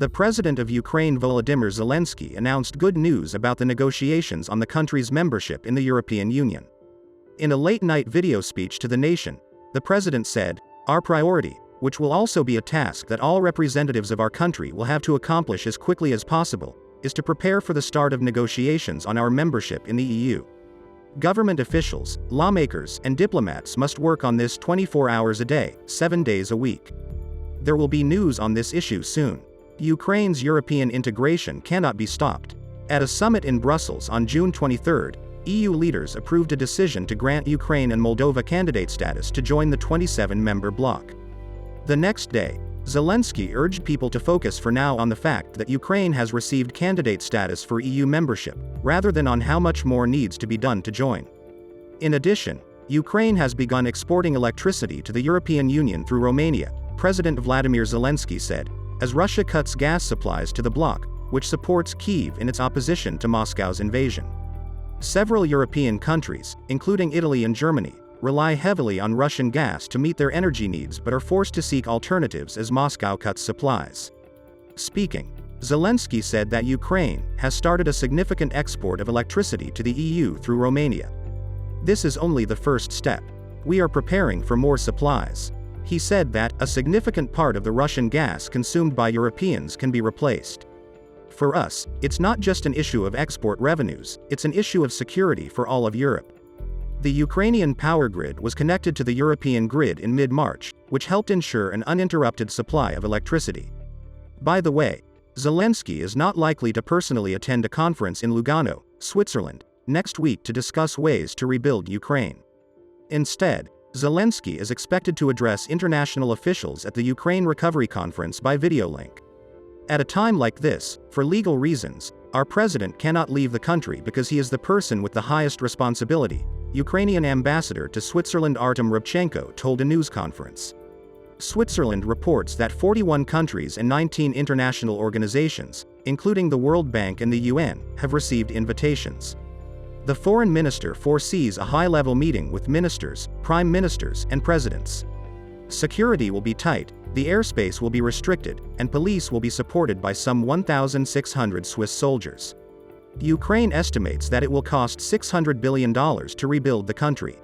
The president of Ukraine, Volodymyr Zelensky, announced good news about the negotiations on the country's membership in the European Union. In a late-night video speech to the nation, the president said, "Our priority, which will also be a task that all representatives of our country will have to accomplish as quickly as possible, is to prepare for the start of negotiations on our membership in the EU. Government officials, lawmakers, and diplomats must work on this 24 hours a day, 7 days a week. There will be news on this issue soon. Ukraine's European integration cannot be stopped." At a summit in Brussels on June 23, EU leaders approved a decision to grant Ukraine and Moldova candidate status to join the 27-member bloc. The next day, Zelensky urged people to focus for now on the fact that Ukraine has received candidate status for EU membership, rather than on how much more needs to be done to join. In addition, Ukraine has begun exporting electricity to the European Union through Romania, President Vladimir Zelensky said, as Russia cuts gas supplies to the bloc, which supports Kyiv in its opposition to Moscow's invasion. Several European countries, including Italy and Germany, rely heavily on Russian gas to meet their energy needs but are forced to seek alternatives as Moscow cuts supplies. Speaking, Zelensky said that Ukraine has started a significant export of electricity to the EU through Romania. "This is only the first step. We are preparing for more supplies." He said that a significant part of the Russian gas consumed by Europeans can be replaced. "For us, it's not just an issue of export revenues, it's an issue of security for all of Europe." The Ukrainian power grid was connected to the European grid in mid-March, which helped ensure an uninterrupted supply of electricity. By the way, Zelensky is not likely to personally attend a conference in Lugano, Switzerland, next week to discuss ways to rebuild Ukraine. Instead, Zelensky is expected to address international officials at the Ukraine Recovery Conference by video link. At a time like this, for legal reasons, our president cannot leave the country because he is the person with the highest responsibility, Ukrainian ambassador to Switzerland Artem Rabchenko told a news conference. Switzerland reports that 41 countries and 19 international organizations, including the World Bank and the UN, have received invitations. The foreign minister foresees a high-level meeting with ministers, prime ministers, and presidents. Security will be tight, the airspace will be restricted, and police will be supported by some 1,600 Swiss soldiers. Ukraine estimates that it will cost $600 billion to rebuild the country.